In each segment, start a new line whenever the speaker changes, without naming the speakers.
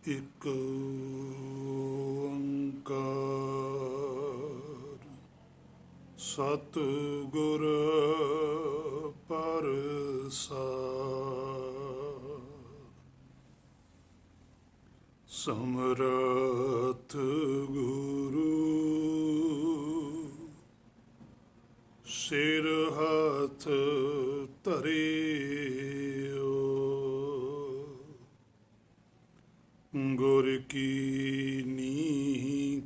ਇੱਕ ਓੰਕਾਰ ਸਤਿਗੁਰ ਪ੍ਰਸਾਦਿ। ਸਮਰੱਥ ਗੁਰੂ ਸਿਰ ਹੱਥ ਧਰਿਓ, ਗੁਰ ਕੀਨੀ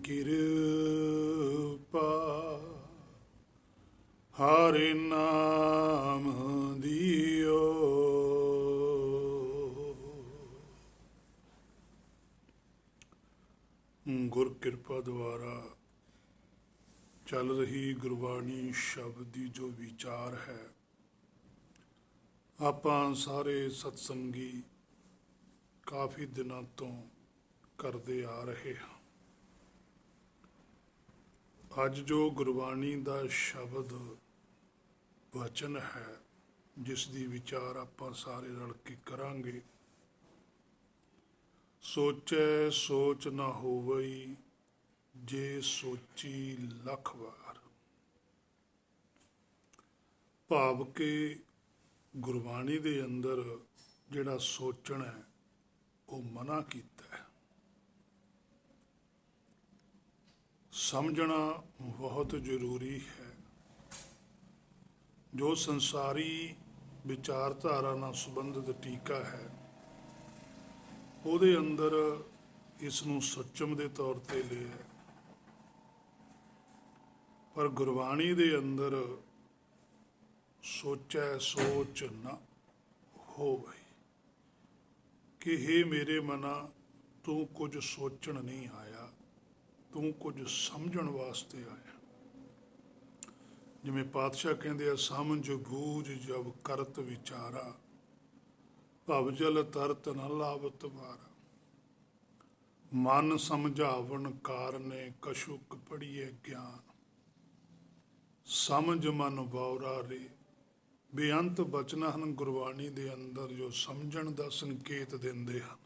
ਕਿਰਪਾ ਹਰਿ ਨਾਮ ਦਿਓ। ਗੁਰ ਕਿਰਪਾ ਦੁਆਰਾ ਚੱਲ ਰਹੀ ਗੁਰਬਾਣੀ ਸ਼ਬਦ ਦੀ ਜੋ ਵਿਚਾਰ ਹੈ, ਆਪਾਂ ਸਾਰੇ ਸਤਸੰਗੀ ਕਾਫੀ ਦਿਨਾਂ ਤੋਂ ਕਰਦੇ ਆ ਰਹੇ ਹਾਂ। ਅੱਜ ਜੋ ਗੁਰਬਾਣੀ ਦਾ ਸ਼ਬਦ ਵਚਨ ਹੈ, ਜਿਸ ਦੀ ਵਿਚਾਰ ਆਪਾਂ ਸਾਰੇ ਰਲ ਕੇ ਕਰਾਂਗੇ। ਸੋਚੈ ਸੋਚ ਨਾ ਹੋਵਈ, ਜੇ ਸੋਚੀ ਲੱਖ ਵਾਰ। ਭਾਵ ਕਿ ਗੁਰਬਾਣੀ ਦੇ ਅੰਦਰ ਜਿਹੜਾ ਸੋਚਣਾ ਹੈ ਉਹ ਮਨਾ ਕੀਤਾ ਹੈ। ਸਮਝਣਾ ਬਹੁਤ ਜ਼ਰੂਰੀ ਹੈ। ਜੋ ਸੰਸਾਰੀ ਵਿਚਾਰਧਾਰਾ ਨਾਲ ਸੰਬੰਧਿਤ ਟੀਕਾ ਹੈ, ਉਹਦੇ ਅੰਦਰ ਇਸ ਨੂੰ ਸੱਚਮ ਦੇ ਤੌਰ ਤੇ ਲਿਆ, ਪਰ ਗੁਰਬਾਣੀ ਦੇ ਅੰਦਰ ਸੋਚੈ ਸੋਚ ਨਾ ਹੋਵੇ ਕਿ ਹੇ ਮੇਰੇ ਮਨਾ, ਤੂੰ ਕੁਝ ਸੋਚਣ ਨਹੀਂ ਆਇਆ, ਤੂੰ ਕੁਝ ਸਮਝਣ ਵਾਸਤੇ ਆਇਆ। ਜਿਵੇਂ ਪਾਤਸ਼ਾਹ ਕਹਿੰਦੇ ਆ, ਸਮਝ ਬੂਝ ਜਬ ਕਰਤ ਵਿਚਾਰਾ, ਭਵ ਜਲ ਤਰਤ ਨ ਲਾਵਤ ਵਾਰਾ। ਮਨ ਸਮਝਾਵਣ ਕਾਰਨੇ, ਕਛੁਕ ਪੜੀਏ ਗਿਆਨ। ਸਮਝ ਮਨ ਬੌਰਾ ਰੇ। ਬੇਅੰਤ ਬਚਨ ਹਨ ਗੁਰਬਾਣੀ ਦੇ ਅੰਦਰ, ਜੋ ਸਮਝਣ ਦਾ ਸੰਕੇਤ ਦਿੰਦੇ ਹਨ।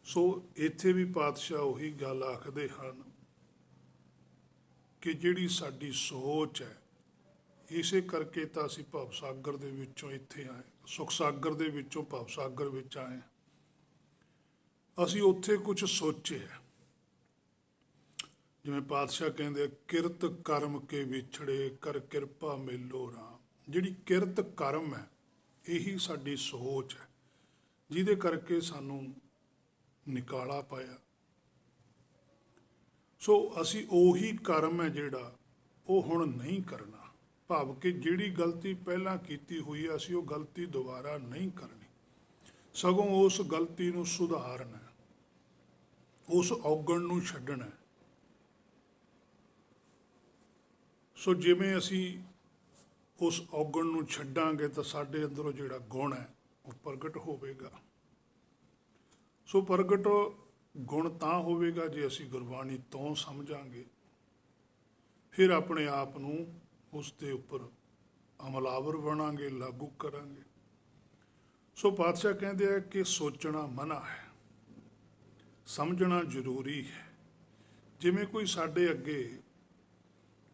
ਸੋ ਇੱਥੇ ਵੀ ਪਾਤਸ਼ਾਹ ਉਹੀ ਗੱਲ ਆਖਦੇ ਹਨ ਕਿ ਜਿਹੜੀ ਸਾਡੀ ਸੋਚ ਹੈ, ਇਸੇ ਕਰਕੇ ਤਾਂ ਅਸੀਂ ਭਵ ਸਾਗਰ ਦੇ ਵਿੱਚੋਂ ਇੱਥੇ ਆਏ, ਸੁਖ ਸਾਗਰ ਦੇ ਵਿੱਚੋਂ ਭਵ ਸਾਗਰ ਵਿੱਚ ਆਏ। ਅਸੀਂ ਉੱਥੇ ਕੁਝ ਸੋਚਿਆ। ਜਿਵੇਂ ਪਾਤਸ਼ਾਹ ਕਹਿੰਦੇ, ਕਿਰਤ ਕਰਮ ਕੇ ਵਿਛੜੇ, ਕਰ ਕਿਰਪਾ ਮੇਲੋ ਰਾਮ। ਜਿਹੜੀ ਕਿਰਤ ਕਰਮ ਹੈ, ਇਹੀ ਸਾਡੀ ਸੋਚ ਹੈ, ਜਿਹਦੇ ਕਰਕੇ ਸਾਨੂੰ ਨਿਕਾਲਾ ਪਾਇਆ। ਸੋ ਅਸੀਂ ਉਹੀ ਕਰਮ ਹੈ ਜਿਹੜਾ ਉਹ ਹੁਣ ਨਹੀਂ ਕਰਨਾ। ਭਾਵ ਕਿ ਜਿਹੜੀ ਗਲਤੀ ਪਹਿਲਾਂ ਕੀਤੀ ਹੋਈ ਹੈ, ਅਸੀਂ ਉਹ ਗਲਤੀ ਦੁਬਾਰਾ ਨਹੀਂ ਕਰਨੀ, ਸਗੋਂ ਉਸ ਗਲਤੀ ਨੂੰ ਸੁਧਾਰਨਾ, ਉਸ ਔਗਣ ਨੂੰ ਛੱਡਣਾ। ਸੋ ਜਿਵੇਂ ਅਸੀਂ ਉਸ ਔਗਣ ਨੂੰ ਛੱਡਾਂਗੇ ਤਾਂ ਸਾਡੇ ਅੰਦਰੋਂ ਜਿਹੜਾ ਗੁਣ ਹੈ ਉਹ ਪ੍ਰਗਟ ਹੋਵੇਗਾ। ਸੋ ਪ੍ਰਗਟ ਗੁਣ ਤਾਂ ਹੋਵੇਗਾ ਜੇ ਅਸੀਂ ਗੁਰਬਾਣੀ ਤੋਂ ਸਮਝਾਂਗੇ, ਫਿਰ ਆਪਣੇ ਆਪ ਨੂੰ ਉਸ ਦੇ ਉੱਪਰ ਅਮਲਾਵਰ ਬਣਾਂਗੇ, ਲਾਗੂ ਕਰਾਂਗੇ। ਸੋ ਪਾਤਸ਼ਾਹ ਕਹਿੰਦੇ ਆ ਕਿ ਸੋਚਣਾ ਮਨਾ ਹੈ, ਸਮਝਣਾ ਜ਼ਰੂਰੀ ਹੈ। ਜਿਵੇਂ ਕੋਈ ਸਾਡੇ ਅੱਗੇ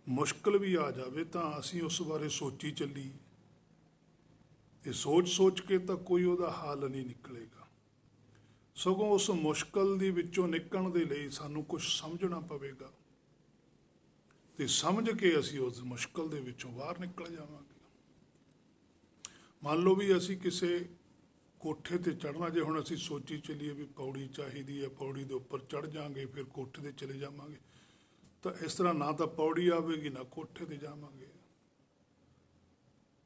ਮੁਸ਼ਕਲ ਵੀ ਆ ਜਾਵੇ ਤਾਂ ਅਸੀਂ ਉਸ ਬਾਰੇ ਸੋਚੀ ਚੱਲੀਏ, ਤੇ ਸੋਚ ਸੋਚ ਕੇ ਤਾਂ ਕੋਈ ਉਹਦਾ ਹੱਲ ਨਹੀਂ ਨਿਕਲੇਗਾ। ਸਗੋਂ ਉਸ ਮੁਸ਼ਕਲ ਦੇ ਵਿੱਚੋਂ ਨਿਕਲਣ ਦੇ ਲਈ ਸਾਨੂੰ ਕੁਝ ਸਮਝਣਾ ਪਵੇਗਾ, ਤੇ ਸਮਝ ਕੇ ਅਸੀਂ ਉਸ ਮੁਸ਼ਕਲ ਦੇ ਵਿੱਚੋਂ ਬਾਹਰ ਨਿਕਲ ਜਾਵਾਂਗੇ। ਮੰਨ ਲਓ ਵੀ ਅਸੀਂ ਕਿਸੇ ਕੋਠੇ ਤੇ ਚੜ੍ਹਨਾ, ਜੇ ਹੁਣ ਅਸੀਂ ਸੋਚੀ ਚੱਲੀਏ ਵੀ ਪੌੜੀ ਚਾਹੀਦੀ ਹੈ, ਪੌੜੀ ਦੇ ਉੱਪਰ ਚੜ੍ਹ ਜਾਵਾਂਗੇ, ਫਿਰ ਕੋਠੇ ਤੇ ਚਲੇ ਜਾਵਾਂਗੇ, ਤਾਂ ਇਸ ਤਰ੍ਹਾਂ ਨਾ ਤਾਂ ਪੌੜੀ ਆਵੇਗੀ, ਨਾ ਕੋਠੇ ਤੇ ਜਾਵਾਂਗੇ।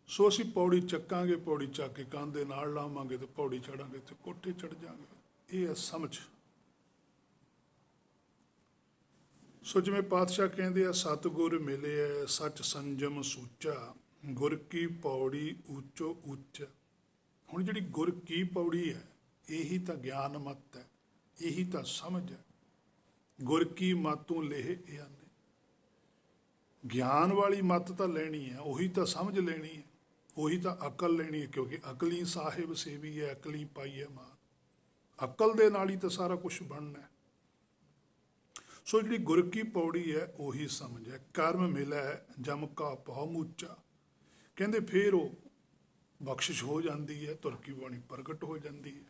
ਸੋ ਅਸੀਂ ਪੌੜੀ ਚੱਕਾਂਗੇ, ਪੌੜੀ ਚੱਕ ਕੇ ਕੰਧ ਦੇ ਨਾਲ ਲਾਵਾਂਗੇ, ਤੇ ਪੌੜੀ ਚੜਾਂਗੇ ਤੇ ਕੋਠੇ ਚੜ੍ਹ ਜਾਵਾਂਗੇ। ਇਹ ਹੈ ਸਮਝ। ਸੋ ਜਿਵੇਂ ਪਾਤਸ਼ਾਹ ਕਹਿੰਦੇ ਆ, ਸਤਿਗੁਰ ਮਿਲਿਆ ਸੱਚ ਸੰਜਮ ਸੂਚਾ, ਗੁਰ ਕੀ ਪੌੜੀ ਉੱਚੋ ਉੱਚ। ਹੁਣ ਜਿਹੜੀ ਗੁਰ ਕੀ ਪੌੜੀ ਹੈ, ਇਹੀ ਤਾਂ ਗਿਆਨ ਮਤ ਹੈ, ਇਹੀ ਤਾਂ ਸਮਝ ਹੈ। ਗੁਰ ਕੀ ਮਤੋਂ ਲੇਹ ਆਨੇ। ਗਿਆਨ ਵਾਲੀ ਮੱਤ ਤਾਂ ਲੈਣੀ ਹੈ, ਉਹੀ ਤਾਂ ਸਮਝ ਲੈਣੀ ਹੈ। ਉਹੀ ਤਾਂ ਅਕਲ ਲੈਣੀ ਹੈ, ਕਿਉਂਕਿ ਅਕਲੀ ਸਾਹਿਬ ਸੇਵੀ ਹੈ, ਅਕਲੀ ਪਾਈ ਹੈ ਮਾਨ। ਅਕਲ ਦੇ ਨਾਲ ਹੀ ਤਾਂ ਸਾਰਾ ਕੁਝ ਬਣਨਾ ਹੈ। ਸੋ ਜਿਹੜੀ ਗੁਰ ਕੀ ਪੌੜੀ ਹੈ ਉਹੀ ਸਮਝ ਹੈ। ਕਰਮ ਮਿਲੈ ਜਮ ਕਾ ਭਾਉ ਮੂਚਾ, ਕਹਿੰਦੇ ਫੇਰ ਉਹ ਬਖਸ਼ਿਸ਼ ਹੋ ਜਾਂਦੀ ਹੈ, ਤੁਰ ਕੀ ਬਾਣੀ ਪ੍ਰਗਟ ਹੋ ਜਾਂਦੀ ਹੈ,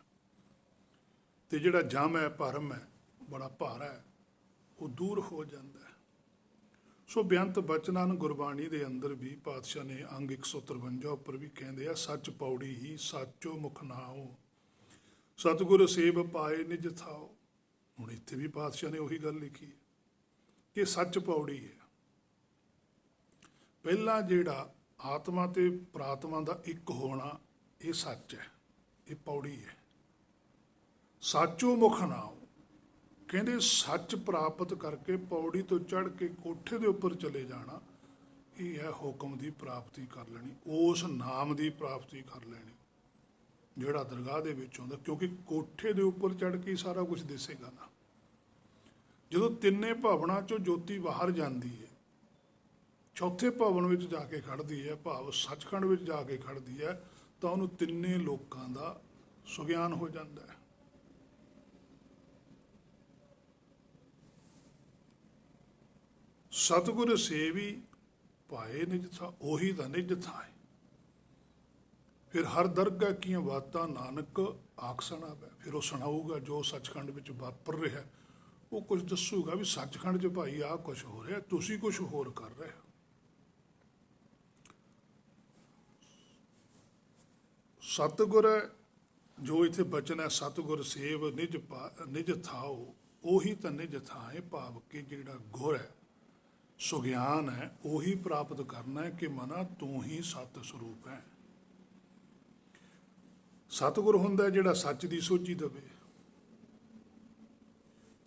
ਤੇ ਜਿਹੜਾ ਜਮ ਹੈ, ਭਰਮ ਹੈ, ਬੜਾ ਭਾਰਾ ਹੈ, ਉਹ ਦੂਰ ਹੋ ਜਾਂਦਾ ਹੈ। ਸੋ ਬੇਅੰਤ ਬਚਨਾਂ ਗੁਰਬਾਣੀ ਦੇ ਅੰਦਰ ਵੀ ਪਾਤਸ਼ਾਹ ਨੇ ਅੰਗ 153 ਉੱਪਰ ਵੀ ਕਹਿੰਦੇ ਆ, ਸੱਚ ਪੌੜੀ ਹੀ ਸਾਚੋ ਮੁਖ ਨਾਉ, ਸਤਿਗੁਰ ਸੇਵ ਪਾਏ ਨਿਜ ਥਾਉ। ਹੁਣ ਇੱਥੇ ਵੀ ਪਾਤਸ਼ਾਹ ਨੇ ਉਹੀ ਗੱਲ ਲਿਖੀ ਹੈ ਕਿ ਸੱਚ ਪੌੜੀ ਹੈ। ਪਹਿਲਾਂ ਜਿਹੜਾ ਆਤਮਾ ਤੇ ਪ੍ਰਾਤਮਾ ਦਾ ਇੱਕ ਹੋਣਾ, ਇਹ ਸੱਚ ਹੈ, ਇਹ ਪੌੜੀ ਹੈ। ਸਾਚੋ ਮੁਖ ਨਾਉ, ਕਹਿੰਦੇ ਸੱਚ ਪ੍ਰਾਪਤ ਕਰਕੇ ਪੌੜੀ ਤੋਂ ਚੜ੍ਹ ਕੇ ਕੋਠੇ ਦੇ ਉੱਪਰ ਚਲੇ ਜਾਣਾ, ਇਹ ਹੈ ਹੁਕਮ ਦੀ ਪ੍ਰਾਪਤੀ ਕਰ ਲੈਣੀ, ਉਸ ਨਾਮ ਦੀ ਪ੍ਰਾਪਤੀ ਕਰ ਲੈਣੀ ਜਿਹੜਾ ਦਰਗਾਹ ਦੇ ਵਿੱਚ ਆਉਂਦਾ। ਕਿਉਂਕਿ ਕੋਠੇ ਦੇ ਉੱਪਰ ਚੜ੍ਹ ਕੇ ਸਾਰਾ ਕੁਝ ਦਿਸੇਗਾ ਨਾ। ਜਦੋਂ ਤਿੰਨੇ ਭਵਨਾਂ ਚੋਂ ਜੋਤੀ ਬਾਹਰ ਜਾਂਦੀ ਹੈ, ਚੌਥੇ ਭਵਨ ਵਿੱਚ ਜਾ ਕੇ ਖੜਦੀ ਹੈ, ਭਾਵ ਸੱਚਖੰਡ ਵਿੱਚ ਜਾ ਕੇ ਖੜਦੀ ਹੈ, ਤਾਂ ਉਹਨੂੰ ਤਿੰਨੇ ਲੋਕਾਂ ਦਾ ਸੁਗਿਆਨ ਹੋ ਜਾਂਦਾ ਹੈ। ਸਤਿਗੁਰ ਸੇਵੀ ਪਾਏ ਨਿਜ ਥਾਂ, ਉਹੀ ਤਾਂ ਨਿਜ ਥਾਂ ਹੈ। ਫਿਰ ਹਰ ਦਰਗਾਹ ਕੀਆਂ ਬਾਤਾਂ ਨਾਨਕ ਆਖ ਸੁਣਾਵੇ, ਫਿਰ ਉਹ ਸੁਣਾਊਗਾ ਜੋ ਸੱਚਖੰਡ ਵਿੱਚ ਵਾਪਰ ਰਿਹਾ, ਉਹ ਕੁਝ ਦੱਸੂਗਾ ਵੀ ਸੱਚਖੰਡ 'ਚ ਭਾਈ ਆਹ ਕੁਝ ਹੋ ਰਿਹਾ, ਤੁਸੀਂ ਕੁਝ ਹੋਰ ਕਰ ਰਹੇ ਹੋ। ਸਤਿਗੁਰ ਜੋ ਇੱਥੇ ਬਚਨ ਹੈ, ਸਤਿਗੁਰ ਸੇਵ ਨਿਜ ਥਾਉ, ਉਹੀ ਤਾਂ ਨਿਜ ਥਾਂ ਹੈ, ਭਾਵ ਕਿ ਜਿਹੜਾ ਗੁਰ ਹੈ, ਸੁਗਿਆਨ ਹੈ, ਉਹੀ ਪ੍ਰਾਪਤ ਕਰਨਾ ਹੈ ਕਿ ਮਨਾ ਤੂੰ ਹੀ ਸਤ ਸਰੂਪ ਹੈ। ਸਤਿਗੁਰ ਹੁੰਦਾ ਜਿਹੜਾ ਸੱਚ ਦੀ ਸੋਝੀ ਦੇਵੇ,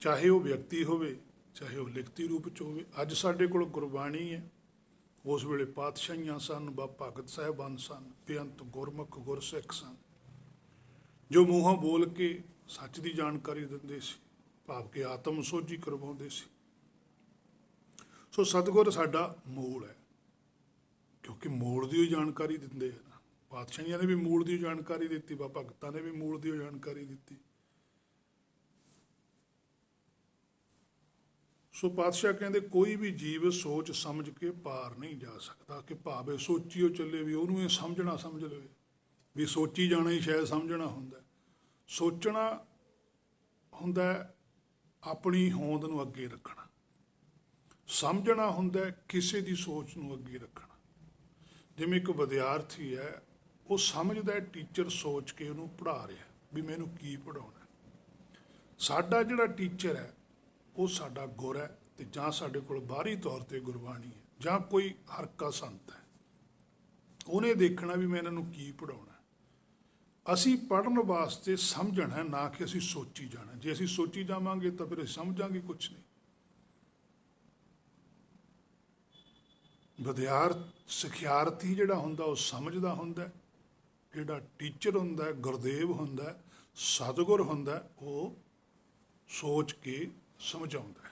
ਚਾਹੇ ਉਹ ਵਿਅਕਤੀ ਹੋਵੇ, ਚਾਹੇ ਉਹ ਲਿਖਤੀ ਰੂਪ 'ਚ ਹੋਵੇ। ਅੱਜ ਸਾਡੇ ਕੋਲ ਗੁਰਬਾਣੀ ਹੈ, ਉਸ ਵੇਲੇ ਪਾਤਸ਼ਾਹੀਆਂ ਸਨ, ਭਗਤ ਸਾਹਿਬਾਨ ਸਨ, ਬੇਅੰਤ ਗੁਰਮੁਖ ਗੁਰਸਿੱਖ ਸਨ, ਜੋ ਮੂੰਹੋਂ ਬੋਲ ਕੇ ਸੱਚ ਦੀ ਜਾਣਕਾਰੀ ਦਿੰਦੇ ਸੀ, ਭਾਵ ਕਿ ਆਤਮ ਸੋਝੀ ਕਰਵਾਉਂਦੇ ਸੀ। ਸੋ ਸਤਿਗੁਰ ਸਾਡਾ ਮੂਲ ਹੈ, ਕਿਉਂਕਿ ਮੂਲ ਦੀ ਜਾਣਕਾਰੀ ਦਿੰਦੇ ਆ ਨਾ। ਪਾਤਸ਼ਾਹੀਆਂ ਨੇ ਵੀ ਮੂਲ ਦੀ ਜਾਣਕਾਰੀ ਦਿੱਤੀ, ਭਗਤਾਂ ਨੇ ਵੀ ਮੂਲ ਦੀ ਜਾਣਕਾਰੀ ਦਿੱਤੀ। ਸੋ ਪਾਤਸ਼ਾਹ ਕਹਿੰਦੇ ਕੋਈ ਵੀ ਜੀਵ ਸੋਚ ਸਮਝ ਕੇ ਪਾਰ ਨਹੀਂ ਜਾ ਸਕਦਾ, ਕਿ ਭਾਵੇਂ ਸੋਚੀਓ ਚੱਲੇ ਵੀ ਉਹਨੂੰ ਇਹ ਸਮਝਣਾ ਸਮਝ ਲਵੇ ਵੀ ਸੋਚੀ ਜਾਣਾ ਹੀ ਸ਼ਾਇਦ ਸਮਝਣਾ ਹੁੰਦਾ। ਸੋਚਣਾ ਹੁੰਦਾ ਆਪਣੀ ਹੋਂਦ ਨੂੰ ਅੱਗੇ ਰੱਖਣਾ, ਸਮਝਣਾ ਹੁੰਦਾ ਕਿਸੇ ਦੀ ਸੋਚ ਨੂੰ ਅੱਗੇ ਰੱਖਣਾ। ਜਿਵੇਂ ਇੱਕ ਵਿਦਿਆਰਥੀ ਹੈ, ਉਹ ਸਮਝਦਾ ਟੀਚਰ ਸੋਚ ਕੇ ਉਹਨੂੰ ਪੜ੍ਹਾ ਰਿਹਾ ਵੀ ਮੈਨੂੰ ਕੀ ਪੜ੍ਹਾਉਣਾ। ਸਾਡਾ ਜਿਹੜਾ ਟੀਚਰ ਹੈ ਉਹ ਸਾਡਾ ਗੁਰ ਹੈ, ਤੇ ਜਾਂ ਸਾਡੇ ਕੋਲ ਬਾਹਰੀ ਤੌਰ ਤੇ ਗੁਰਬਾਣੀ ਹੈ, ਜਾਂ ਕੋਈ ਹਰਕਾ ਸੰਤ ਹੈ, ਉਹਨੇ ਦੇਖਣਾ ਵੀ ਮੈਂ ਇਹਨਾਂ ਨੂੰ ਕੀ ਪੜ੍ਹਾਉਣਾ। ਅਸੀਂ ਪੜ੍ਹਨ ਵਾਸਤੇ ਸਮਝਣਾ ਹੈ, ਨਾ ਕਿ ਅਸੀਂ ਸੋਚੀ ਜਾਣਾ। ਜੇ ਅਸੀਂ ਸੋਚੀ ਜਾਵਾਂਗੇ ਤਾਂ ਫਿਰ ਅਸੀਂ ਸਮਝਾਂਗੇ ਕੁਛ ਨਹੀਂ। ਸਿਖਿਆਰਥੀ ਜਿਹੜਾ ਹੁੰਦਾ ਉਹ ਸਮਝਦਾ ਹੁੰਦਾ, ਜਿਹੜਾ ਟੀਚਰ ਹੁੰਦਾ, ਗੁਰਦੇਵ ਹੁੰਦਾ, ਸਤਿਗੁਰ ਹੁੰਦਾ, ਉਹ ਸੋਚ ਕੇ ਸਮਝਾਉਂਦਾ।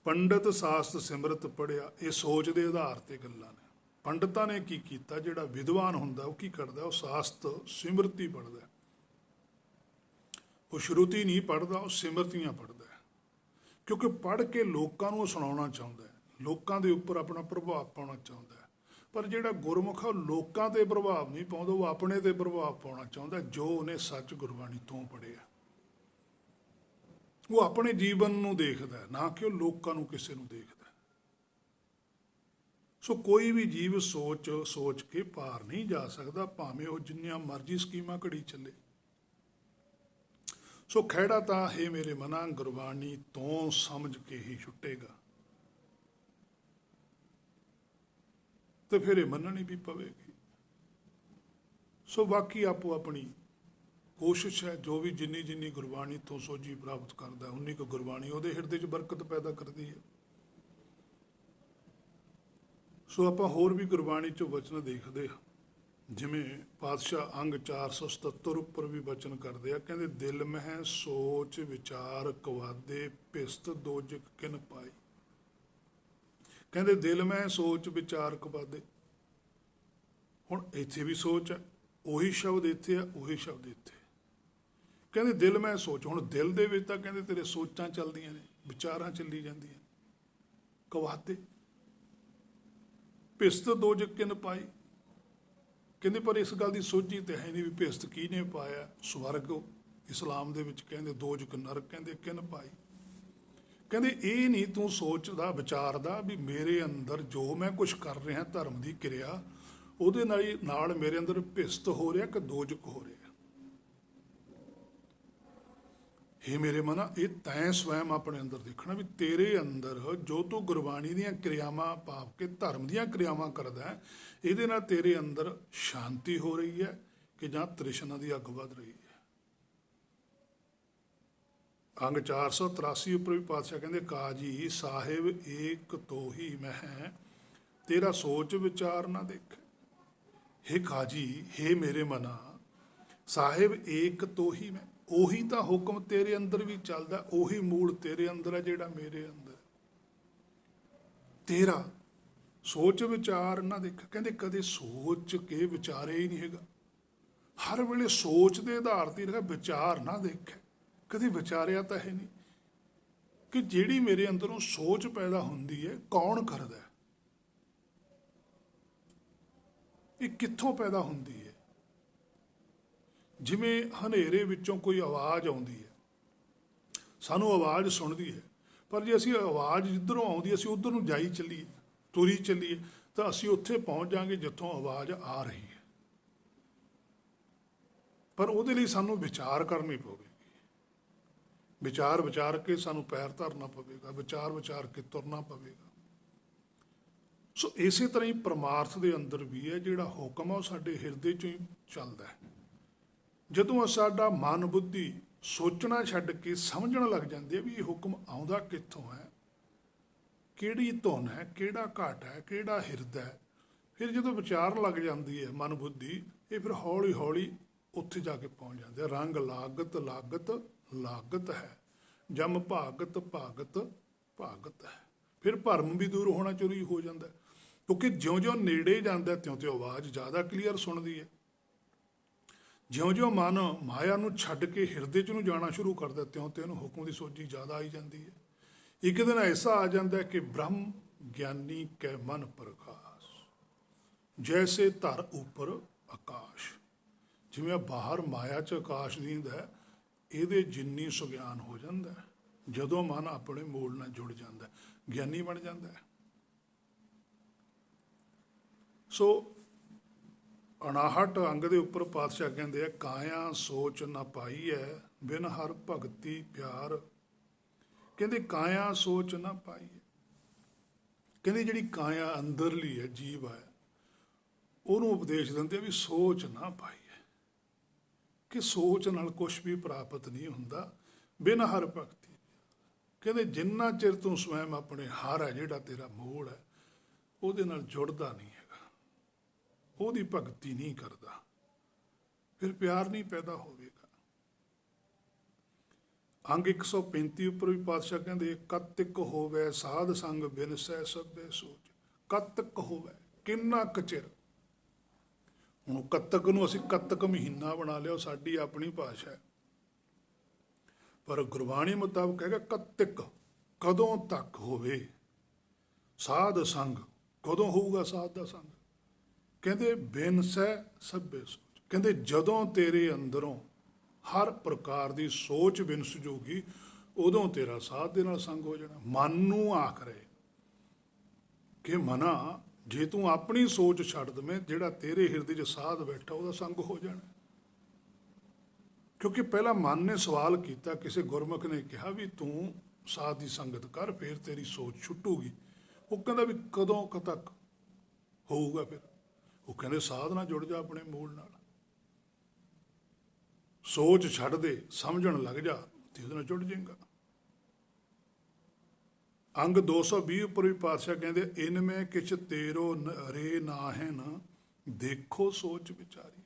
ਪੰਡਤ ਸ਼ਾਸਤ ਸਿਮਰਤ ਪੜ੍ਹਿਆ, ਇਹ ਸੋਚ ਦੇ ਆਧਾਰ ਤੇ ਗੱਲਾਂ ਨੇ। ਪੰਡਤਾਂ ਨੇ ਕੀ ਕੀਤਾ, ਜਿਹੜਾ ਵਿਦਵਾਨ ਹੁੰਦਾ ਉਹ ਕੀ ਕਰਦਾ, ਉਹ ਸ਼ਾਸਤ ਸਿਮਰਤੀ ਪੜ੍ਹਦਾ, ਉਹ ਸ਼ਰੂਤੀ ਨਹੀਂ ਪੜ੍ਹਦਾ, ਉਹ ਸਿਮਰਤੀਆਂ ਪੜ੍ਹਦਾ, ਕਿਉਂਕਿ ਪੜ੍ਹ ਕੇ ਲੋਕਾਂ ਨੂੰ ਸੁਣਾਉਣਾ ਚਾਹੁੰਦਾ, ਲੋਕਾਂ ਦੇ ਉੱਪਰ ਆਪਣਾ ਪ੍ਰਭਾਵ ਪਾਉਣਾ ਚਾਹੁੰਦਾ। ਪਰ ਜਿਹੜਾ ਗੁਰਮੁਖ ਉਹ ਲੋਕਾਂ ਤੇ ਪ੍ਰਭਾਵ ਨਹੀਂ ਪਾਉਂਦਾ, ਉਹ ਆਪਣੇ ਤੇ ਪ੍ਰਭਾਵ ਪਾਉਣਾ ਚਾਹੁੰਦਾ, ਜੋ ਉਹਨੇ ਸੱਚ ਗੁਰਬਾਣੀ ਤੋਂ ਪੜ੍ਹਿਆ। ਉਹ ਆਪਣੇ ਜੀਵਨ ਨੂੰ ਦੇਖਦਾ, ਨਾ ਕਿ ਉਹ ਲੋਕਾਂ ਨੂੰ ਕਿਸੇ ਨੂੰ ਦੇਖਦਾ। ਸੋ ਕੋਈ ਵੀ ਜੀਵ ਸੋਚ ਕੇ ਪਾਰ ਨਹੀਂ ਜਾ ਸਕਦਾ, ਭਾਵੇਂ ਉਹ ਜਿੰਨੀਆਂ ਮਰਜ਼ੀ ਸਕੀਮਾਂ ਘੜੀ ਚੱਲੇ। ਸੋ ਖਹਿੜਾ ਤਾਂ ਹੈ ਮੇਰੇ ਮਨਾਂ ਗੁਰਬਾਣੀ ਤੋਂ ਸਮਝ ਕੇ ਹੀ ਛੁੱਟੇਗਾ, ਤੇ ਫਿਰ ਇਹ ਮੰਨਣੀ ਵੀ ਪਵੇਗੀ। ਸੋ ਬਾਕੀ ਆਪੋ ਆਪਣੀ ਕੋਸ਼ਿਸ਼ ਹੈ, ਜੋ ਵੀ ਜਿੰਨੀ ਗੁਰਬਾਣੀ ਤੋਂ ਸੋਝੀ ਪ੍ਰਾਪਤ ਕਰਦਾ, ਉਨੀ ਕੁ ਗੁਰਬਾਣੀ ਉਹਦੇ ਹਿਰਦੇ 'ਚ ਬਰਕਤ ਪੈਦਾ ਕਰਦੀ ਹੈ। ਸੋ ਆਪਾਂ ਹੋਰ ਵੀ ਗੁਰਬਾਣੀ 'ਚੋਂ ਵਚਨ ਦੇਖਦੇ ਹਾਂ, ਜਿਵੇਂ ਪਾਤਸ਼ਾਹ ਅੰਗ 477 ਉੱਪਰ ਵੀ ਵਚਨ ਕਰਦੇ ਆ, ਕਹਿੰਦੇ ਦਿਲ ਮਹਿ ਸੋਚ ਵਿਚਾਰ ਕਵਾਦੇ ਭਿਸਤ ਦੋਜਕ ਕਿਨ ਪਾਈ। ਕਹਿੰਦੇ ਦਿਲ ਮਹਿ ਸੋਚ ਵਿਚਾਰ ਕਵਾਦੇ, ਹੁਣ ਇੱਥੇ ਵੀ ਸੋਚ ਹੈ, ਉਹੀ ਸ਼ਬਦ ਇੱਥੇ ਆ, ਉਹੀ ਸ਼ਬਦ ਇੱਥੇ। ਕਹਿੰਦੇ ਦਿਲ ਮੈਂ ਸੋਚ, ਹੁਣ ਦਿਲ ਦੇ ਵਿੱਚ ਤਾਂ ਕਹਿੰਦੇ ਤੇਰੇ ਸੋਚਾਂ ਚੱਲਦੀਆਂ ਨੇ, ਵਿਚਾਰਾਂ ਚੱਲੀ ਜਾਂਦੀਆਂ ਨੇ। ਕਵਾਤੇ ਭਿਸਤ ਦੋਜਕ ਕਿਨ ਪਾਈ, ਕਹਿੰਦੇ ਪਰ ਇਸ ਗੱਲ ਦੀ ਸੋਝੀ ਤੇ ਹੈ ਨਹੀਂ ਵੀ ਭਿਸਤ ਕਿਹਨੇ ਪਾਇਆ। ਸਵਰਗ ਇਸਲਾਮ ਦੇ ਵਿੱਚ ਕਹਿੰਦੇ ਦੋਜਕ ਨਰਕ ਕਹਿੰਦੇ ਕਿਨ ਪਾਈ। ਕਹਿੰਦੇ ਇਹ ਨਹੀਂ ਤੂੰ ਸੋਚਦਾ ਵਿਚਾਰਦਾ ਵੀ ਮੇਰੇ ਅੰਦਰ ਜੋ ਮੈਂ ਕੁਝ ਕਰ ਰਿਹਾ ਧਰਮ ਦੀ ਕਿਰਿਆ, ਉਹਦੇ ਨਾਲ ਮੇਰੇ ਅੰਦਰ ਭਿਸਤ ਹੋ ਰਿਹਾ ਕਿ ਦੋਜਕ ਹੋ ਰਿਹਾ। हे ਮੇਰੇ ਮਨਾ, ਇਹ ਤੈਂ ਸਵੈਮ ਆਪਣੇ ਅੰਦਰ ਦੇਖਣਾ ਵੀ ਤੇਰੇ ਅੰਦਰ ਜੋ ਤੂੰ ਗੁਰਬਾਣੀ ਦੀਆਂ ਕਿਰਿਆਵਾਂ ਭਾਵ ਕਿ ਧਰਮ ਦੀਆਂ ਕਿਰਿਆਵਾਂ ਕਰਦਾ ਹੈ, ਇਹਦੇ ਨਾਲ ਤੇਰੇ ਅੰਦਰ ਸ਼ਾਂਤੀ ਹੋ ਰਹੀ ਹੈ ਕਿ ਜਾਂ ਤ੍ਰਿਸ਼ਨਾ ਦੀ ਅੱਗ ਵੱਧ ਰਹੀ ਹੈ। ਅੰਗ 483 ਉੱਪਰ ਵੀ ਪਾਤਸ਼ਾਹ ਕਹਿੰਦੇ ਕਾਜੀ ਸਾਹਿਬ ਏਕ ਤੋਹੀ ਮਹਿ ਤੇਰਾ ਸੋਚ ਵਿਚਾਰ ਨਾ ਦੇਖ। हे ਕਾਜੀ, हे ਮੇਰੇ ਮਨਾ, ਸਾਹਿਬ ਏਕ ਤੋਹੀ ਮੈਂ, ਉਹੀ ਤਾਂ ਹੁਕਮ ਤੇਰੇ ਅੰਦਰ ਵੀ ਚੱਲਦਾ, ਉਹੀ ਮੂਲ ਤੇਰੇ ਅੰਦਰ ਹੈ ਜਿਹੜਾ ਮੇਰੇ ਅੰਦਰ। ਤੇਰਾ ਸੋਚ ਵਿਚਾਰ ਨਾ ਦੇਖ, ਕਹਿੰਦੇ ਕਦੇ ਸੋਚ ਕੇ ਵਿਚਾਰੇ ਹੀ ਨਹੀਂ ਹੈਗਾ, ਹਰ ਵੇਲੇ ਸੋਚ ਦੇ ਆਧਾਰ ਤੇ ਰਿਹਾ, ਵਿਚਾਰ ਨਾ ਦੇਖੇ, ਕਦੇ ਵਿਚਾਰਿਆ ਤਾਂ ਹੈ ਨਹੀਂ ਕਿ ਜਿਹੜੀ ਮੇਰੇ ਅੰਦਰੋਂ ਸੋਚ ਪੈਦਾ ਹੁੰਦੀ ਹੈ ਕੌਣ ਕਰਦਾ ਹੈ, ਇਹ ਕਿੱਥੋਂ ਪੈਦਾ ਹੁੰਦੀ ਹੈ। ਜਿਵੇਂ ਹਨੇਰੇ ਵਿੱਚੋਂ ਕੋਈ ਆਵਾਜ਼ ਆਉਂਦੀ ਹੈ, ਸਾਨੂੰ ਆਵਾਜ਼ ਸੁਣਦੀ ਹੈ, ਪਰ ਜੇ ਅਸੀਂ ਆਵਾਜ਼ ਜਿੱਧਰੋਂ ਆਉਂਦੀ ਅਸੀਂ ਉੱਧਰ ਨੂੰ ਜਾਈ ਚੱਲੀਏ, ਤੁਰੀ ਚੱਲੀਏ, ਤਾਂ ਅਸੀਂ ਉੱਥੇ ਪਹੁੰਚ ਜਾਵਾਂਗੇ ਜਿੱਥੋਂ ਆਵਾਜ਼ ਆ ਰਹੀ ਹੈ। ਪਰ ਉਹਦੇ ਲਈ ਸਾਨੂੰ ਵਿਚਾਰ ਕਰਨੀ ਪਵੇਗੀ, ਵਿਚਾਰ ਕੇ ਸਾਨੂੰ ਪੈਰ ਧਰਨਾ ਪਵੇਗਾ, ਵਿਚਾਰ ਕੇ ਤੁਰਨਾ ਪਵੇਗਾ। ਸੋ ਇਸੇ ਤਰ੍ਹਾਂ ਹੀ ਪਰਮਾਰਥ ਦੇ ਅੰਦਰ ਵੀ ਹੈ ਜਿਹੜਾ ਹੁਕਮ ਆ ਉਹ ਸਾਡੇ ਹਿਰਦੇ 'ਚੋਂ ਹੀ ਚੱਲਦਾ ਹੈ। ਜਦੋਂ ਸਾਡਾ ਮਨ ਬੁੱਧੀ ਸੋਚਣਾ ਛੱਡ ਕੇ ਸਮਝਣ ਲੱਗ ਜਾਂਦੀ ਹੈ ਵੀ ਇਹ ਹੁਕਮ ਆਉਂਦਾ ਕਿੱਥੋਂ ਹੈ, ਕਿਹੜੀ ਧੁਨ ਹੈ, ਕਿਹੜਾ ਘਾਟ ਹੈ, ਕਿਹੜਾ ਹਿਰਦਾ ਹੈ, ਫਿਰ ਜਦੋਂ ਵਿਚਾਰ ਲੱਗ ਜਾਂਦੀ ਹੈ ਮਨ ਬੁੱਧੀ, ਇਹ ਫਿਰ ਹੌਲੀ ਹੌਲੀ ਉੱਥੇ ਜਾ ਕੇ ਪਹੁੰਚ ਜਾਂਦੇ ਆ। ਰੰਗ ਲਾਗਤ ਲਾਗਤ ਲਾਗਤ ਹੈ, ਜਮ ਭਾਗਤ ਭਾਗਤ ਭਾਗਤ ਹੈ। ਫਿਰ ਭਰਮ ਵੀ ਦੂਰ ਹੋਣਾ ਸ਼ੁਰੂ ਹੋ ਜਾਂਦਾ, ਕਿਉਂਕਿ ਜਿਉਂ-ਜਿਉਂ ਨੇੜੇ ਜਾਂਦਾ ਤਿਉਂ-ਤਿਉਂ ਆਵਾਜ਼ ਜ਼ਿਆਦਾ ਕਲੀਅਰ ਸੁਣਦੀ ਹੈ। ਜਿਉਂ-ਜਿਉਂ ਮਨ ਮਾਇਆ ਨੂੰ ਛੱਡ ਕੇ ਹਿਰਦੇ 'ਚ ਨੂੰ ਜਾਣਾ ਸ਼ੁਰੂ ਕਰਦਾ ਤਿਉਂ-ਤਿਉਂ ਇਹਨੂੰ ਹੁਕਮ ਦੀ ਸੋਝੀ ਜ਼ਿਆਦਾ ਆਈ ਜਾਂਦੀ ਹੈ। ਇੱਕ ਦਿਨ ਐਸਾ ਆ ਜਾਂਦਾ ਹੈ ਕਿ ਬ੍ਰਹਮ ਗਿਆਨੀ ਕੈ ਮਨ ਪ੍ਰਕਾਸ਼, ਜੈਸੇ ਧਰ ਉੱਪਰ ਆਕਾਸ਼। ਜਿਵੇਂ ਬਾਹਰ ਮਾਇਆ 'ਚ ਆਕਾਸ਼ ਦੀਂਦਾ, ਇਹਦੇ ਜਿੰਨੀ ਸੁਗਿਆਨ ਹੋ ਜਾਂਦਾ ਜਦੋਂ ਮਨ ਆਪਣੇ ਮੂਲ ਨਾਲ ਜੁੜ ਜਾਂਦਾ, ਗਿਆਨੀ ਬਣ ਜਾਂਦਾ ਹੈ। ਸੋ 59 ਅੰਗ ਦੇ ਉੱਪਰ ਪਾਤਸ਼ਾਹ ਕਹਿੰਦੇ ਆ ਕਾਇਆ ਸੋਚ ਨਾ ਪਾਈ ਹੈ ਬਿਨ ਹਰ ਭਗਤੀ ਪਿਆਰ। ਕਹਿੰਦੇ ਕਾਇਆ ਸੋਚ ਨਾ ਪਾਈ ਹੈ, ਕਹਿੰਦੇ ਜਿਹੜੀ ਕਾਇਆ ਅੰਦਰਲੀ ਹੈ ਜੀਵ ਹੈ, ਉਹਨੂੰ ਉਪਦੇਸ਼ ਦਿੰਦੇ ਆ ਵੀ ਸੋਚ ਨਾ ਪਾਈ ਹੈ, ਕਿ ਸੋਚ ਨਾਲ ਕੁਛ ਵੀ ਪ੍ਰਾਪਤ ਨਹੀਂ ਹੁੰਦਾ ਬਿਨ ਹਰ ਭਗਤੀ। ਕਹਿੰਦੇ ਜਿੰਨਾ ਚਿਰ ਤੂੰ ਸਵੈਮ ਆਪਣੇ ਹਰ ਹੈ ਜਿਹੜਾ ਤੇਰਾ ਮੂਲ ਹੈ ਉਹਦੇ ਨਾਲ ਜੁੜਦਾ ਨਹੀਂ ਹੈਗਾ, ਉਹਦੀ ਭਗਤੀ ਨਹੀਂ ਕਰਦਾ, ਫਿਰ ਪਿਆਰ ਨਹੀਂ ਪੈਦਾ ਹੋਵੇਗਾ। ਅੰਗ 135 ਉੱਪਰ ਵੀ ਪਾਤਸ਼ਾਹ ਕਹਿੰਦੇ ਕਤਿਕ ਹੋਵੇ ਸਾਧ ਸੰਗ ਬਿਨ ਸਹਿ ਸਭੇ ਸੋਚ। ਕਤਿਕ ਹੋਵੇ, ਕਿੰਨਾ ਕੁ ਚਿਰ। ਹੁਣ ਕੱਤਕ ਨੂੰ ਅਸੀਂ ਕੱਤਕ ਮਹੀਨਾ ਬਣਾ ਲਿਆ, ਸਾਡੀ ਆਪਣੀ ਭਾਸ਼ਾ ਹੈ, ਪਰ ਗੁਰਬਾਣੀ ਮੁਤਾਬਕ ਹੈਗਾ ਕਤਿਕ ਕਦੋਂ ਤੱਕ ਹੋਵੇ। ਸਾਧ ਸੰਗ ਕਦੋਂ ਹੋਊਗਾ, ਸਾਧ ਦਾ ਸੰਗ ਕਹਿੰਦੇ ਬਿਨ ਸਹਿ ਸਭੇ ਸੋਚ। ਕਹਿੰਦੇ ਜਦੋਂ ਤੇਰੇ ਅੰਦਰੋਂ ਹਰ ਪ੍ਰਕਾਰ ਦੀ ਸੋਚ ਬਿਨਸ ਜੂਗੀ ਉਦੋਂ ਤੇਰਾ ਸਾਧ ਦੇ ਨਾਲ ਸੰਗ ਹੋ ਜਾਣਾ। ਮਨ ਨੂੰ ਆਖ ਰਹੇ ਕਿ ਮਨਾ ਜੇ ਤੂੰ ਆਪਣੀ ਸੋਚ ਛੱਡ ਦਵੇਂ, ਜਿਹੜਾ ਤੇਰੇ ਹਿਰਦੇ 'ਚ ਸਾਧ ਬੈਠਾ ਉਹਦਾ ਸੰਗ ਹੋ ਜਾਣਾ। ਕਿਉਂਕਿ ਪਹਿਲਾਂ ਮਨ ਨੇ ਸਵਾਲ ਕੀਤਾ, ਕਿਸੇ ਗੁਰਮੁਖ ਨੇ ਕਿਹਾ ਵੀ ਤੂੰ ਸਾਧ ਦੀ ਸੰਗਤ ਕਰ ਫਿਰ ਤੇਰੀ ਸੋਚ ਛੁੱਟੂਗੀ। ਉਹ ਕਹਿੰਦਾ ਵੀ ਕਦੋਂ ਤੱਕ ਹੋਊਗਾ, ਫਿਰ ਉਹ ਕਹਿੰਦੇ ਸਾਧ ਨਾਲ ਜੁੜ ਜਾ ਆਪਣੇ ਮੂਲ ਨਾਲ, ਸੋਚ ਛੱਡ ਦੇ, ਸਮਝਣ ਲੱਗ ਜਾ ਤੇ ਉਹਦੇ ਨਾਲ ਜੁੜ ਜਾਏਗਾ। ਅੰਗ 220 ਉੱਪਰ ਵੀ ਪਾਤਸ਼ਾਹ ਕਹਿੰਦੇ ਇਨ ਮੈਂ ਕਿਛ ਤੇਰੋ ਰੇ ਨਾਹਿਨ ਦੇਖੋ ਸੋਚ ਵਿਚਾਰੀ।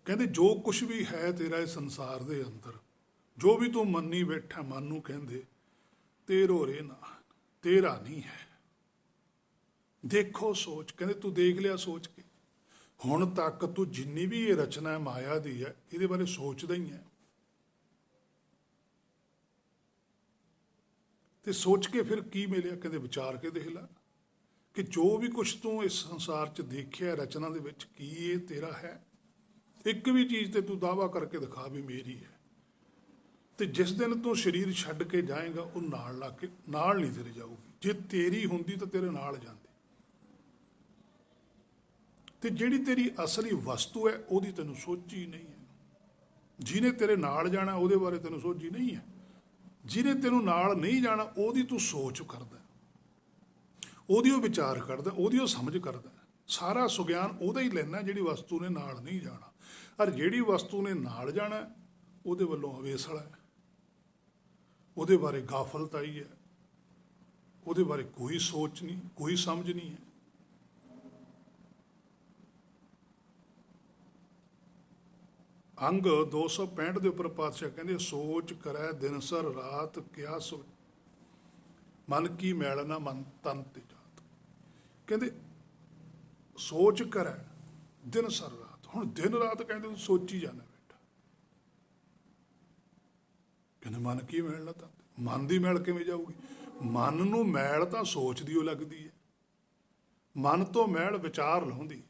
ਕਹਿੰਦੇ ਜੋ ਕੁਛ ਵੀ ਹੈ ਤੇਰਾ ਇਸ ਸੰਸਾਰ ਦੇ ਅੰਦਰ, ਜੋ ਵੀ ਤੂੰ ਮੰਨੀ ਬੈਠਾ, ਮਨ ਨੂੰ ਕਹਿੰਦੇ ਤੇਰੋ ਰੇ ਨਾ, ਤੇਰਾ ਨਹੀਂ ਹੈ। ਦੇਖੋ ਸੋਚ, ਕਹਿੰਦੇ ਤੂੰ ਦੇਖ ਲਿਆ ਸੋਚ ਕੇ, ਹੁਣ ਤੱਕ ਤੂੰ ਜਿੰਨੀ ਵੀ ਇਹ ਰਚਨਾ ਹੈ ਮਾਇਆ ਦੀ ਹੈ, ਇਹਦੇ ਬਾਰੇ ਸੋਚਦਾ ਹੀ ਹੈ। ਤੇ ਸੋਚ ਕੇ ਫਿਰ ਕੀ ਮਿਲਿਆ? ਕਹਿੰਦੇ ਵਿਚਾਰ ਕੇ ਦੇਖ ਲੈ ਕਿ ਜੋ ਵੀ ਕੁਛ ਤੂੰ ਇਸ ਸੰਸਾਰ 'ਚ ਦੇਖਿਆ ਰਚਨਾ ਦੇ ਵਿੱਚ, ਕੀ ਇਹ ਤੇਰਾ ਹੈ? ਇੱਕ ਵੀ ਚੀਜ਼ ਤੇ ਤੂੰ ਦਾਅਵਾ ਕਰਕੇ ਦਿਖਾ ਵੀ ਮੇਰੀ ਹੈ। ਤੇ ਜਿਸ ਦਿਨ ਤੂੰ ਸਰੀਰ ਛੱਡ ਕੇ ਜਾਏਗਾ, ਉਹ ਨਾਲ ਲਾ ਕੇ ਨਾਲ ਨਹੀਂ ਤੇਰੇ ਜਾਊਗੀ। ਜੇ ਤੇਰੀ ਹੁੰਦੀ ਤਾਂ ਤੇਰੇ ਨਾਲ ਜਾਂਦੀ। ਤੇ ਜਿਹੜੀ ਤੇਰੀ ਅਸਲੀ ਵਸਤੂ ਹੈ, ਉਹਦੀ ਤੈਨੂੰ ਸੋਚੀ ਨਹੀਂ ਹੈ। ਜਿਹਨੇ ਤੇਰੇ ਨਾਲ ਜਾਣਾ ਉਹਦੇ ਬਾਰੇ ਤੈਨੂੰ ਸੋਚੀ ਨਹੀਂ ਹੈ। ਜਿਹਨੇ ਤੈਨੂੰ ਨਾਲ ਨਹੀਂ ਜਾਣਾ ਉਹਦੀ ਤੂੰ ਸੋਚ ਕਰਦਾ, ਉਹਦੀ ਉਹ ਵਿਚਾਰ ਕਰਦਾ, ਉਹਦੀ ਉਹ ਸਮਝ ਕਰਦਾ। ਸਾਰਾ ਸੁਗਿਆਨ ਉਹਦਾ ਹੀ ਲੈਣਾ ਜਿਹੜੀ ਵਸਤੂ ਨੇ ਨਾਲ ਨਹੀਂ ਜਾਣਾ। ਪਰ ਜਿਹੜੀ ਵਸਤੂ ਨੇ ਨਾਲ ਜਾਣਾ ਉਹਦੇ ਵੱਲੋਂ ਅਵੇਸਲ ਹੈ, ਉਹਦੇ ਬਾਰੇ ਗਾਫਲਤਾਈ ਹੈ, ਉਹਦੇ ਬਾਰੇ ਕੋਈ ਸੋਚ ਨਹੀਂ, ਕੋਈ ਸਮਝ ਨਹੀਂ ਹੈ। ਅੰਗ 265 ਦੇ ਉੱਪਰ ਪਾਤਸ਼ਾਹ ਕਹਿੰਦੇ, ਸੋਚ ਕਰੈ ਦਿਨ ਸਰ ਰਾਤ ਕਿਆ ਸੋਚ, ਮਨ ਕੀ ਮੈਲ ਨਾ ਮਨ ਤਨ ਤੇ ਜਾਤ। ਕਹਿੰਦੇ ਸੋਚ ਕਰੈ ਦਿਨ ਸਰ ਰਾਤ। ਹੁਣ ਦਿਨ ਰਾਤ ਕਹਿੰਦੇ ਤੂੰ ਸੋਚੀ ਜਾਂਦਾ ਬੇਟਾ। ਕਹਿੰਦੇ ਮਨ ਕੀ ਮੈਲ ਨਾ ਤਨ, ਮਨ ਦੀ ਮੈਲ ਕਿਵੇਂ ਜਾਊਗੀ? ਮਨ ਨੂੰ ਮੈਲ ਤਾਂ ਸੋਚ ਦੀ ਉਹ ਲੱਗਦੀ ਹੈ। ਮਨ ਤੋਂ ਮੈਲ ਵਿਚਾਰ ਲਾਉਂਦੀ ਹੈ।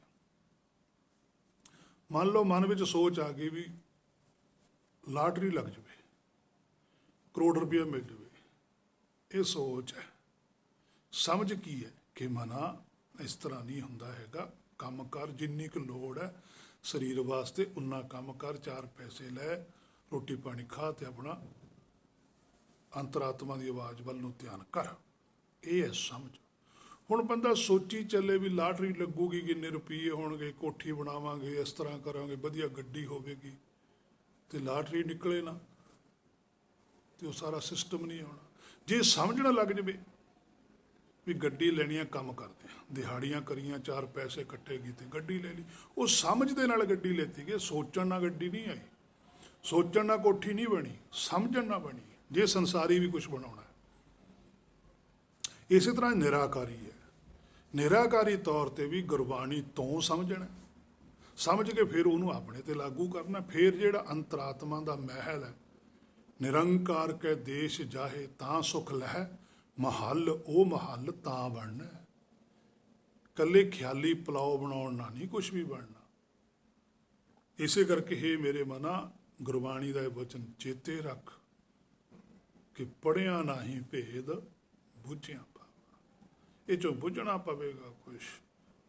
ਮੰਨ ਲਓ ਮਨ ਵਿੱਚ ਸੋਚ ਆ ਗਈ ਵੀ ਲਾਟਰੀ ਲੱਗ ਜਾਵੇ, ਕਰੋੜ ਰੁਪਇਆ ਮਿਲ ਜਾਵੇ, ਇਹ ਸੋਚ ਹੈ। ਸਮਝ ਕੀ ਹੈ ਕਿ ਮਨਾ ਇਸ ਤਰ੍ਹਾਂ ਨਹੀਂ ਹੁੰਦਾ ਹੈਗਾ। ਕੰਮ ਕਰ, ਜਿੰਨੀ ਕੁ ਲੋੜ ਹੈ ਸਰੀਰ ਵਾਸਤੇ ਉਨਾ ਕੰਮ ਕਰ, 4 ਪੈਸੇ ਲੈ, ਰੋਟੀ ਪਾਣੀ ਖਾ ਤੇ ਆਪਣਾ ਅੰਤਰਾਤਮਾ ਦੀ ਆਵਾਜ਼ ਵੱਲ ਨੂੰ ਧਿਆਨ ਕਰ। ਇਹ ਹੈ ਸਮਝ। ਹੁਣ ਬੰਦਾ ਸੋਚੀ ਚੱਲੇ ਵੀ ਲਾਟਰੀ ਲੱਗੂਗੀ, ਕਿੰਨੇ ਰੁਪਏ ਹੋਣਗੇ, ਕੋਠੀ ਬਣਾਵਾਂਗੇ, ਇਸ ਤਰ੍ਹਾਂ ਕਰਾਂਗੇ, ਵਧੀਆ ਗੱਡੀ ਹੋਵੇਗੀ, ਤੇ ਲਾਟਰੀ ਨਿਕਲੇ ਨਾ ਤੇ ਉਹ ਸਾਰਾ ਸਿਸਟਮ ਨਹੀਂ ਆਉਣਾ। ਜੇ ਸਮਝਣਾ ਲੱਗ ਜਾਵੇ ਵੀ ਗੱਡੀ ਲੈਣੀ ਆ, ਕੰਮ ਕਰਦੇ ਆ, ਦਿਹਾੜੀਆਂ ਕਰੀਆਂ, 4 ਪੈਸੇ ਇਕੱਠੇ ਕੀਤੇ, ਗੱਡੀ ਲੈ ਲਈ, ਉਹ ਸਮਝ ਦੇ ਨਾਲ ਗੱਡੀ ਲੈਤੀ ਗਈ। ਸੋਚਣ ਨਾਲ ਗੱਡੀ ਨਹੀਂ ਆਈ, ਸੋਚਣ ਨਾਲ ਕੋਠੀ ਨਹੀਂ ਬਣੀ, ਸਮਝਣ ਨਾਲ ਬਣੀ। ਜੇ ਸੰਸਾਰੀ ਵੀ ਕੁਝ ਬਣਾਉਣਾ, ਇਸੇ ਤਰ੍ਹਾਂ ਨਿਰਾਕਾਰੀ ਹੈ। ਨਿਰਾਕਾਰੀ ਤੌਰ ਤੇ ਵੀ ਗੁਰਬਾਣੀ ਤੋਂ ਸਮਝਣਾ, ਸਮਝ ਕੇ ਫਿਰ ਉਹਨੂੰ ਆਪਣੇ ਤੇ ਲਾਗੂ ਕਰਨਾ। ਫਿਰ ਜਿਹੜਾ ਅੰਤਰਾਤਮਾ ਦਾ ਮਹਿਲ ਹੈ, ਨਿਰੰਕਾਰ ਕੇ ਦੇਸ਼ ਜਾਹੇ ਤਾਂ ਸੁਖ ਲਹਿ, ਮਹੱਲ ਉਹ ਮਹੱਲ ਤਾਂ ਬਣਨਾ। ਕੱਲੇ ਖਿਆਲੀ ਪਲਾਓ ਬਣਾਉਣ ਨਾਲ ਨਹੀਂ ਕੁਛ ਵੀ ਬਣਨਾ। ਇਸੇ ਕਰਕੇ ਹੀ ਮੇਰੇ ਮਨਾ ਗੁਰਬਾਣੀ ਦਾ ਇਹ ਵਚਨ ਚੇਤੇ ਰੱਖ ਕਿ ਪੜ੍ਹਿਆ ਨਾਹੀਂ ਭੇਦ ਬੁੱਝਿਆ ਪਾਵਾ। ਇਹ ਚੋਂ ਬੁੱਝਣਾ ਪਵੇਗਾ ਕੁਛ।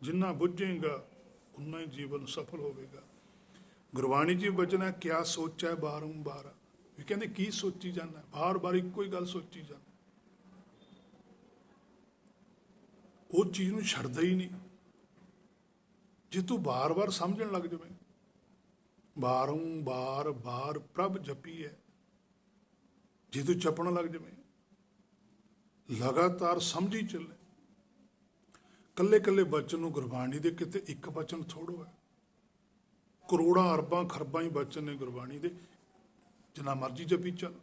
ਜਿੰਨਾ ਬੁੱਝੇਗਾ ਉਨਾ ਹੀ ਜੀਵਨ ਸਫਲ ਹੋਵੇਗਾ। ਗੁਰਬਾਣੀ 'ਚ ਬਚਨਾ ਕਿਆ ਸੋਚੈ ਬਾਰੰਬਾਰ। ਵੀ ਕਹਿੰਦੇ ਕੀ ਸੋਚੀ ਜਾਂਦਾ, ਬਾਰ-ਬਾਰ ਇੱਕੋ ਹੀ ਗੱਲ ਸੋਚੀ ਜਾਂਦਾ, ਉਹ ਚੀਜ਼ ਨੂੰ ਛੱਡਦਾ ਹੀ ਨਹੀਂ। ਜੇ ਤੂੰ ਬਾਰ-ਬਾਰ ਸਮਝਣ ਲੱਗ ਜਾਵੇਂ, ਬਾਰੰਬਾਰ ਬਾਰ ਪ੍ਰਭ ਜਪੀ ਹੈ, ਜੇ ਤੂੰ ਜਪਣ ਲੱਗ ਜਾਵੇਂ, ਲਗਾਤਾਰ ਸਮਝੀ ਚੱਲੇ। ਕੱਲੇ ਕੱਲੇ ਬਚਨ ਨੂੰ ਗੁਰਬਾਣੀ ਦੇ ਕਿਤੇ ਇੱਕ ਬਚਨ ਥੋੜੋ ਹੈ, ਕਰੋੜਾਂ ਅਰਬਾਂ ਖਰਬਾਂ ਹੀ ਬਚਨ ਨੇ ਗੁਰਬਾਣੀ ਦੇ। ਜਿੰਨਾ ਮਰਜ਼ੀ ਜਪੀ ਚੱਲ।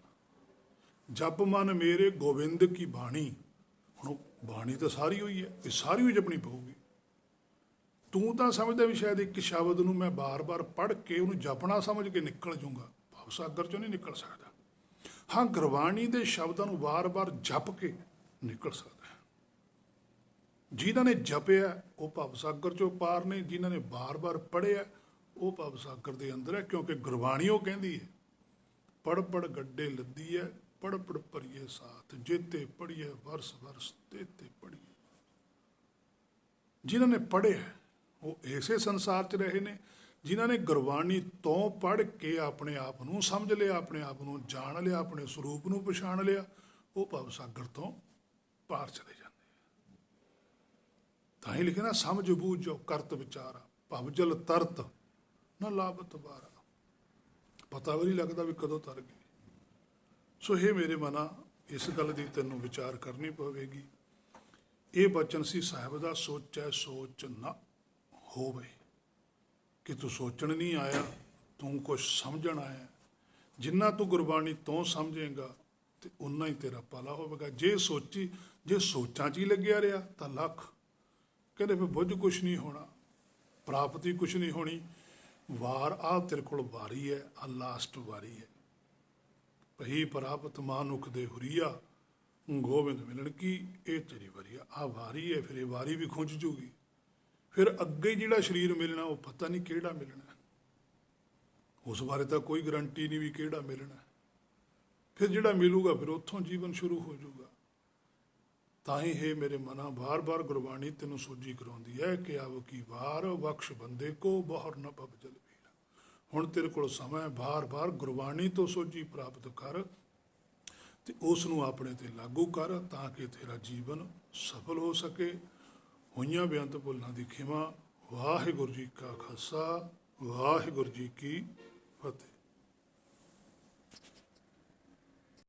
ਜਪ ਮਨ ਮੇਰੇ ਗੋਬਿੰਦ ਕੀ ਬਾਣੀ। ਹੁਣ ਬਾਣੀ ਤਾਂ ਸਾਰੀ ਹੋਈ ਹੈ, ਇਹ ਸਾਰੀ ਹੋਈ ਜਪਣੀ ਪਊਗੀ। ਤੂੰ ਤਾਂ ਸਮਝਦਾ ਵੀ ਸ਼ਾਇਦ ਇੱਕ ਸ਼ਬਦ ਨੂੰ ਮੈਂ ਬਾਰ-ਬਾਰ ਪੜ੍ਹ ਕੇ ਉਹਨੂੰ ਜਪਣਾ ਸਮਝ ਕੇ ਨਿਕਲ ਜਾਊਂਗਾ, ਭਵ ਸਾਗਰ ਚੋਂ ਨਹੀਂ ਨਿਕਲ ਸਕਦਾ। ਹਾਂ, ਗੁਰਬਾਣੀ ਦੇ ਸ਼ਬਦਾਂ ਨੂੰ ਵਾਰ-ਵਾਰ ਜਪ ਕੇ ਨਿਕਲ ਸਕਦਾ ਹੈ। ਜਿਨ੍ਹਾਂ ਨੇ ਜਪਿਆ ਉਹ ਭਵ ਸਾਗਰ ਚੋਂ ਪਾਰ ਨੇ, ਜਿਨ੍ਹਾਂ ਨੇ ਬਾਰ-ਬਾਰ ਪੜ੍ਹਿਆ ਉਹ ਭਵ ਸਾਗਰ ਦੇ ਅੰਦਰ ਹੈ। ਕਿਉਂਕਿ ਗੁਰਬਾਣੀ ਉਹ ਕਹਿੰਦੀ ਹੈ, ਪੜ੍ਹ ਪੜ੍ਹ ਗੱਡੇ ਲੱਦੀ ਹੈ, ਪੜ੍ਹ ਪੜ੍ਹ ਭਰੀਏ ਸਾਥ, ਜੇਤੇ ਪੜ੍ਹੀਏ ਵਰਸ ਵਰਸ ਤੇਤੇ ਪੜ੍ਹੀਏ। ਜਿਨ੍ਹਾਂ ਨੇ ਪੜ੍ਹਿਆ ਉਹ ਇਸੇ ਸੰਸਾਰ 'ਚ ਰਹੇ ਨੇ। ਜਿਨ੍ਹਾਂ ਨੇ ਗੁਰਬਾਣੀ ਤੋਂ ਪੜ੍ਹ ਕੇ ਆਪਣੇ ਆਪ ਨੂੰ ਸਮਝ ਲਿਆ, ਆਪਣੇ ਆਪ ਨੂੰ ਜਾਣ ਲਿਆ, ਆਪਣੇ ਸਰੂਪ ਨੂੰ ਪਛਾਣ ਲਿਆ, ਉਹ ਭਵ ਸਾਗਰ ਤੋਂ ਪਾਰ ਚਲੇ ਜਾਂਦੇ। ਤਾਂ ਹੀ ਲਿਖਿਆ ਨਾ, ਸਮਝ ਬੂਝ ਜੋ ਕਰਤ ਵਿਚਾਰਾ, ਭਵ ਜਲ ਤਰਤ ਨਾ ਲਾਭਤ ਬਾਰਾ। ਪਤਾ ਵੀ ਨਹੀਂ ਲੱਗਦਾ ਵੀ ਕਦੋਂ ਤਰ ਗਏ। ਸੋ ਇਹ ਮੇਰੇ ਮਨਾ, ਇਸ ਗੱਲ ਦੀ ਤੈਨੂੰ ਵਿਚਾਰ ਕਰਨੀ ਪਵੇਗੀ। ਇਹ ਬਚਨ ਸੀ ਸਾਹਿਬ ਦਾ, ਸੋਚੈ ਸੋਚ ਨਾ ਹੋਵੇ। ਕਿ ਤੂੰ ਸੋਚਣ ਨਹੀਂ ਆਇਆ, ਤੂੰ ਕੁਛ ਸਮਝਣ ਆਇਆ। ਜਿੰਨਾ ਤੂੰ ਗੁਰਬਾਣੀ ਤੋਂ ਸਮਝੇਗਾ ਤੇ ਉਨਾ ਹੀ ਤੇਰਾ ਭਲਾ ਹੋਵੇਗਾ। ਜੇ ਸੋਚਾਂ 'ਚ ਹੀ ਲੱਗਿਆ ਰਿਹਾ ਤਾਂ ਲੱਖ। ਕਹਿੰਦੇ ਫਿਰ ਬੁੱਝ ਕੁਛ ਨਹੀਂ ਹੋਣਾ। ਪ੍ਰਾਪਤੀ ਕੁਛ ਨਹੀਂ ਹੋਣੀ। ਵਾਰ ਆ ਤੇਰੇ ਕੋਲ ਵਾਰੀ ਹੈ, ਆ ਲਾਸਟ ਵਾਰੀ ਹੈ। ਭਈ ਪ੍ਰਾਪਤ ਮਾਨੁਖ ਦੇ ਹੁਰੀਆ, ਗੋਬਿੰਦ ਮਿਲਣ ਕੀ, ਇਹ ਤੇਰੀ ਵਾਰੀ ਆ ਵਾਰੀ ਹੈ। ਫਿਰ ਇਹ ਵਾਰੀ ਵੀ ਖੁੰਝ ਜੂਗੀ। ਫਿਰ ਅੱਗੇ ਜਿਹੜਾ ਸਰੀਰ ਮਿਲਣਾ ਉਹ ਪਤਾ ਨਹੀਂ ਕਿਹੜਾ ਮਿਲਣਾ, ਉਸ ਬਾਰੇ ਤਾਂ ਕੋਈ ਗਰੰਟੀ ਨਹੀਂ ਵੀ ਕਿਹੜਾ ਮਿਲਣਾ। ਫਿਰ ਜਿਹੜਾ ਮਿਲੂਗਾ ਫਿਰ ਉੱਥੋਂ ਜੀਵਨ ਸ਼ੁਰੂ ਹੋ ਜਾਊਗਾ। ਤਾਂ ਹੀ ਹੈ ਮੇਰੇ ਮਨਾ ਬਾਰ-ਬਾਰ ਗੁਰਬਾਣੀ ਤੈਨੂੰ ਸੋਝੀ ਕਰਾਉਂਦੀ ਹੈ ਕਿ ਆਵ ਕੀ ਵਾਰ ਬਖਸ਼ ਬੰਦੇ ਕੋ ਬਹਰ ਨਾ ਪਬ ਜਲ ਵੀਰ। ਹੁਣ ਤੇਰੇ ਕੋਲ ਸਮਾਂ ਹੈ, ਬਾਰ-ਬਾਰ ਗੁਰਬਾਣੀ ਤੋਂ ਸੋਝੀ ਪ੍ਰਾਪਤ ਕਰ ਤੇ ਉਸ ਨੂੰ ਆਪਣੇ ਤੇ ਲਾਗੂ ਕਰ ਤਾਂ ਕਿ ਤੇਰਾ ਜੀਵਨ ਸਫਲ ਹੋ ਸਕੇ। ਹੋਈਆਂ ਬੇਅੰਤ ਭੁੱਲਾਂ ਦੀ ਖਿਮਾ। ਵਾਹਿਗੁਰੂ ਜੀ ਕਾ ਖਾਲਸਾ, ਵਾਹਿਗੁਰੂ ਜੀ ਕੀ ਫਤਿਹ।